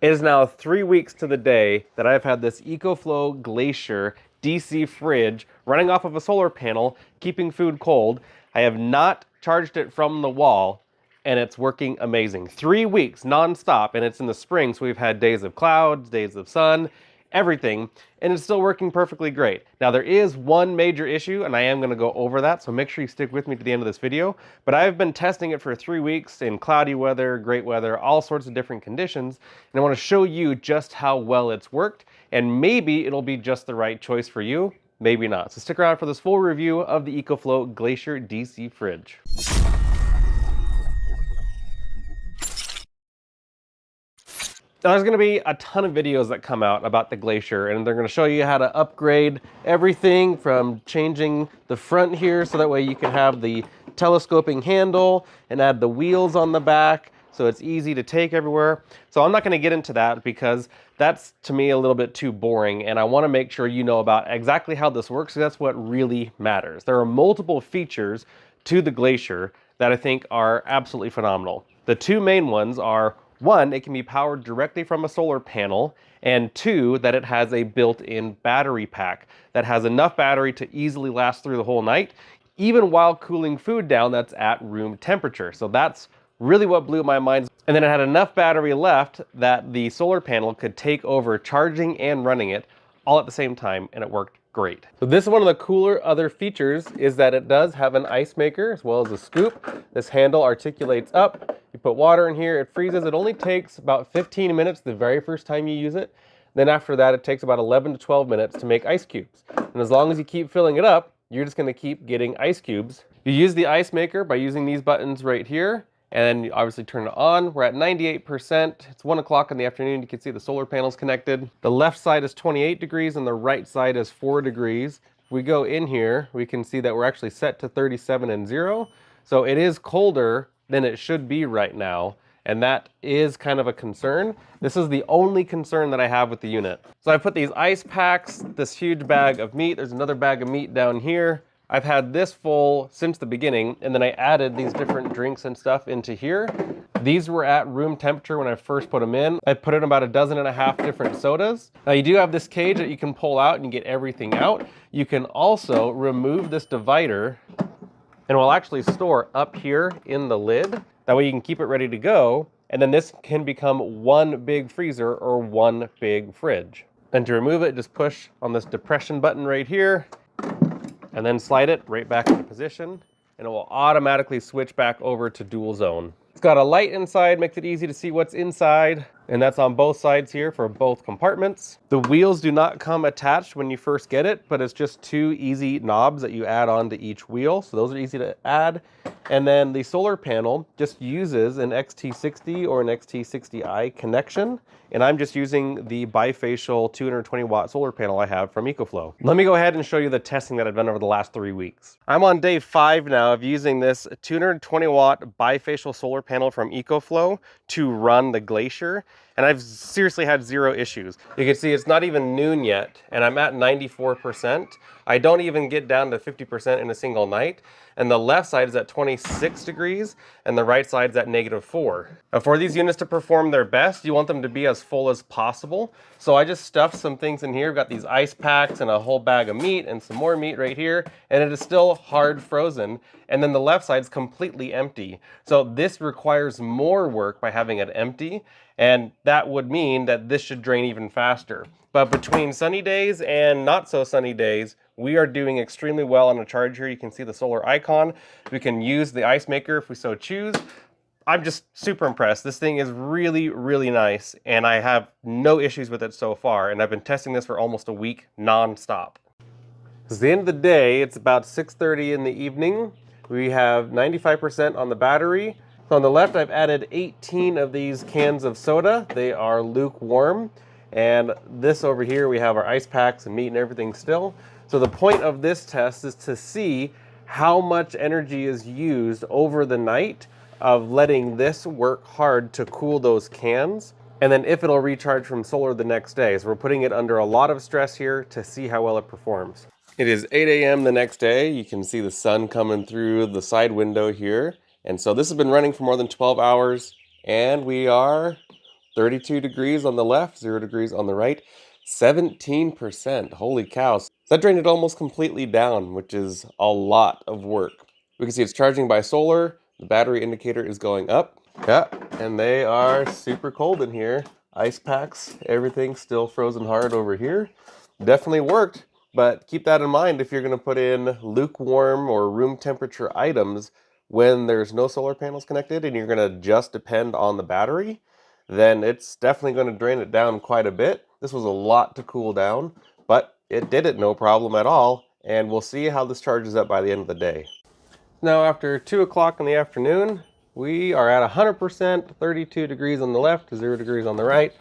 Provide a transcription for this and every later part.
It is now 3 weeks to the day that I've had this EcoFlow GLACIER DC fridge running off of a solar panel, keeping food cold. I have not charged it from the wall, and it's working amazing. 3 weeks non-stop, and it's in the spring, so we've had days of clouds, days of sun, everything, and it's still working perfectly great. Now there is one major issue, and I am going to go over that, so make sure you stick with me to the end of this video. But I've been testing it for 3 weeks in cloudy weather, great weather, all sorts of different conditions, and I want to show you just how well it's worked, and maybe it'll be just the right choice for you, maybe not. So stick around for this full review of the EcoFlow GLACIER DC fridge. Now, there's going to be a ton of videos that come out about the GLACIER, and they're going to show you how to upgrade everything from changing the front here so that way you can have the telescoping handle and add the wheels on the back so it's easy to take everywhere. So I'm not going to get into that because that's, to me, a little bit too boring, and I want to make sure you know about exactly how this works, because that's what really matters. There are multiple features to the GLACIER that I think are absolutely phenomenal. The two main ones are: one, it can be powered directly from a solar panel, and two, that it has a built-in battery pack that has enough battery to easily last through the whole night, even while cooling food down that's at room temperature. So that's really what blew my mind. And then it had enough battery left that the solar panel could take over charging and running it all at the same time, and it worked great. So this is one of the cooler other features, is that it does have an ice maker as well as a scoop. This handle articulates up. You put water in here, it freezes. It only takes about 15 minutes the very first time you use it. Then after that, it takes about 11 to 12 minutes to make ice cubes. And as long as you keep filling it up, you're just gonna keep getting ice cubes. You use the ice maker by using these buttons right here, and then you obviously turn it on. We're at 98%. It's 1 o'clock in the afternoon. You can see the solar panels connected. The left side is 28 degrees and the right side is 4 degrees. If we go in here, we can see that we're actually set to 37 and 0. So it is colder than it should be right now, and that is kind of a concern. This is the only concern that I have with the unit. So I put these ice packs, this huge bag of meat. There's another bag of meat down here. I've had this full since the beginning, and then I added these different drinks and stuff into here. These were at room temperature when I first put them in. I put in about 12.5 different sodas. Now you do have this cage that you can pull out and get everything out. You can also remove this divider, and will actually store up here in the lid. That way you can keep it ready to go, and then this can become one big freezer or one big fridge. And to remove it, just push on this depression button right here, and then slide it right back into position, and it will automatically switch back over to dual zone. It's got a light inside, makes it easy to see what's inside, and that's on both sides here for both compartments. The wheels do not come attached when you first get it, but it's just two easy knobs that you add on to each wheel, so those are easy to add. And then the solar panel just uses an XT60 or an XT60i connection, and I'm just using the bifacial 220 watt solar panel I have from EcoFlow. Let me go ahead and show you the testing that I've done over the last 3 weeks. I'm on day 5 now of using this 220 watt bifacial solar panel from EcoFlow to run the GLACIER, and I've seriously had 0 issues. You can see it's not even noon yet, and I'm at 94%. I don't even get down to 50% in a single night, and the left side is at 26 degrees, and the right side's at -4. Now, for these units to perform their best, you want them to be as full as possible. So I just stuffed some things in here. I've got these ice packs and a whole bag of meat and some more meat right here, and it is still hard frozen. And then the left side's completely empty. So this requires more work by having it empty, and that would mean that this should drain even faster. But between sunny days and not so sunny days, we are doing extremely well on a charge here. You can see the solar icon. We can use the ice maker if we so choose. I'm just super impressed. This thing is really, really nice, and I have no issues with it so far, and I've been testing this for almost a week non-stop. At the end of the day, it's about 6:30 in the evening. We have 95% on the battery. So on the left, I've added 18 of these cans of soda. They are lukewarm. And this over here, we have our ice packs and meat and everything still. So the point of this test is to see how much energy is used over the night of letting this work hard to cool those cans, and then if it'll recharge from solar the next day. So we're putting it under a lot of stress here to see how well it performs. It is 8 a.m. the next day. You can see the sun coming through the side window here. And so this has been running for more than 12 hours, and we are 32 degrees on the left, 0 degrees on the right, 17%. Holy cow. So that drained it almost completely down, which is a lot of work. We can see it's charging by solar. The battery indicator is going up. Yeah, and they are super cold in here. Ice packs, everything still frozen hard over here. Definitely worked, but keep that in mind if you're going to put in lukewarm or room temperature items when there's no solar panels connected and you're going to just depend on the battery, then it's definitely going to drain it down quite a bit. This was a lot to cool down, but it did it no problem at all, and we'll see how this charges up by the end of the day. Now after 2 o'clock in the afternoon, we are at 100%, 32 degrees on the left, 0 degrees on the right.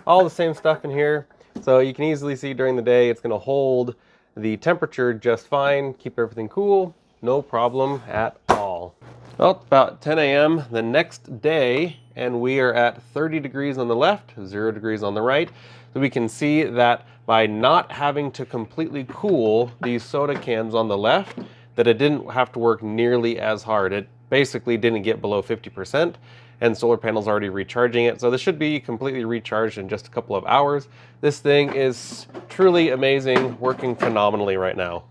All the same stuff in here. So you can easily see during the day it's going to hold the temperature just fine, keep everything cool, no problem at all. Well, it's about 10 a.m. the next day, and we are at 30 degrees on the left, 0 degrees on the right. So we can see that by not having to completely cool these soda cans on the left, that it didn't have to work nearly as hard. It basically didn't get below 50%, and solar panels already recharging it. So this should be completely recharged in just a couple of hours. This thing is truly amazing, working phenomenally right now.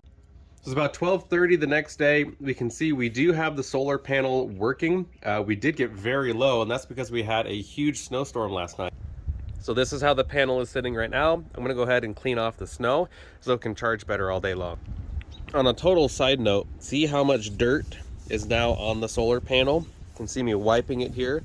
So it's about 12:30 the next day. We can see we do have the solar panel working. We did get very low, and that's because we had a huge snowstorm last night. So this is how the panel is sitting right now. I'm gonna go ahead and clean off the snow so it can charge better all day long. On a total side note, see how much dirt is now on the solar panel? You can see me wiping it here.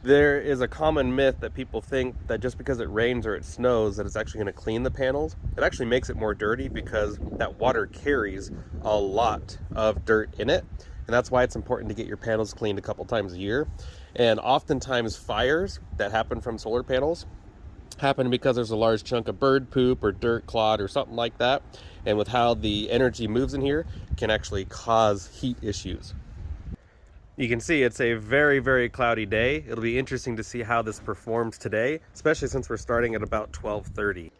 There is a common myth that people think that just because it rains or it snows that it's actually going to clean the panels. It actually makes it more dirty because that water carries a lot of dirt in it. And that's why it's important to get your panels cleaned a couple times a year. And oftentimes fires that happen from solar panels happen because there's a large chunk of bird poop or dirt clod or something like that. And with how the energy moves in here, it can actually cause heat issues. You can see it's a very, very cloudy day. It'll be interesting to see how this performs today, especially since we're starting at about 12:30.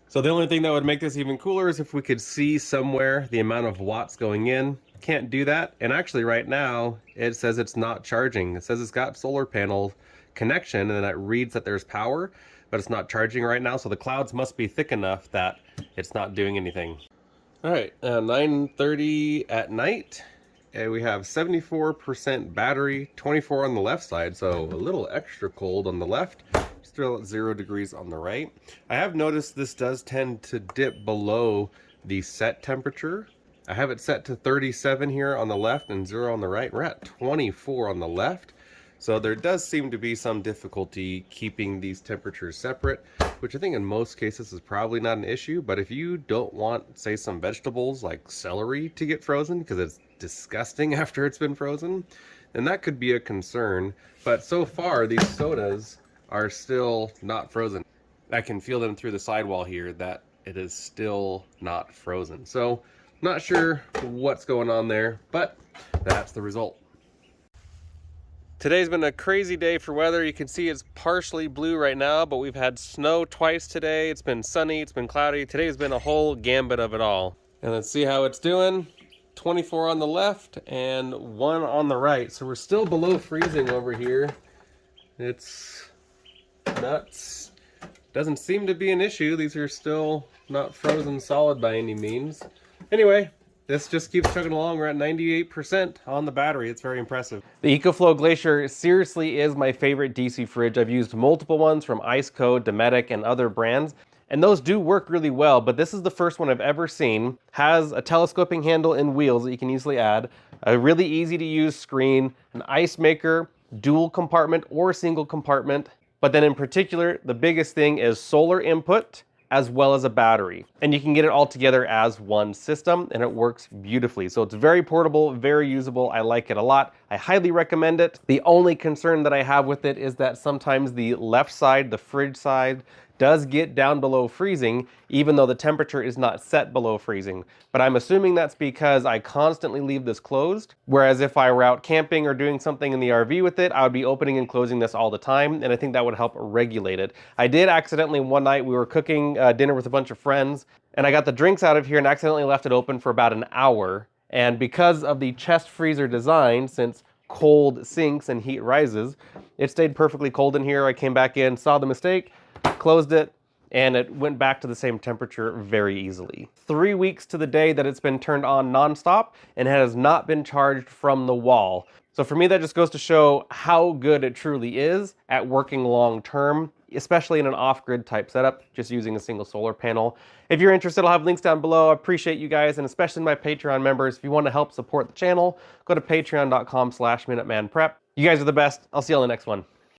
So the only thing that would make this even cooler is if we could see somewhere the amount of watts going in. Can't do that. And actually right now, it says it's not charging. It says it's got solar panel connection and then it reads that there's power, but it's not charging right now. So the clouds must be thick enough that it's not doing anything. All right, 9:30 at night. And we have 74% battery, 24 on the left side, so a little extra cold on the left, still at 0 degrees on the right. I have noticed this does tend to dip below the set temperature. I have it set to 37 here on the left and 0 on the right. We're at 24 on the left. So there does seem to be some difficulty keeping these temperatures separate, which I think in most cases is probably not an issue. But if you don't want, say, some vegetables like celery to get frozen because it's disgusting after it's been frozen, then that could be a concern. But so far, these sodas are still not frozen. I can feel them through the sidewall here that it is still not frozen. So not sure what's going on there, but that's the result. Today's been a crazy day for weather. You can see it's partially blue right now, but we've had snow twice today. It's been sunny, it's been cloudy. Today's been a whole gambit of it all. And let's see how it's doing. 24 on the left and 1 on the right. So we're still below freezing over here. It's nuts. Doesn't seem to be an issue. These are still not frozen solid by any means. Anyway, this just keeps chugging along. We're at 98% on the battery. It's very impressive. The EcoFlow Glacier seriously is my favorite DC fridge. I've used multiple ones from Iceco, Dometic, and other brands. And those do work really well, but this is the first one I've ever seen. Has a telescoping handle and wheels that you can easily add, a really easy to use screen, an ice maker, dual compartment or single compartment. But then in particular, the biggest thing is solar input as well as a battery. And you can get it all together as one system and it works beautifully. So it's very portable, very usable. I like it a lot. I highly recommend it. The only concern that I have with it is that sometimes the left side, the fridge side, does get down below freezing, even though the temperature is not set below freezing. But I'm assuming that's because I constantly leave this closed, whereas if I were out camping or doing something in the RV with it, I would be opening and closing this all the time, and I think that would help regulate it. I did accidentally one night, we were cooking dinner with a bunch of friends, and I got the drinks out of here and accidentally left it open for about an hour. And because of the chest freezer design, since cold sinks and heat rises. It stayed perfectly cold in here. I came back in, saw the mistake, closed it, and it went back to the same temperature very easily. 3 weeks to the day that it's been turned on nonstop, and it has not been charged from the wall. So for me, that just goes to show how good it truly is at working long term, especially in an off-grid type setup, just using a single solar panel. If you're interested, I'll have links down below. I appreciate you guys, and especially my Patreon members. If you want to help support the channel, go to patreon.com/MinutemanPrep. You guys are the best. I'll see you on the next one.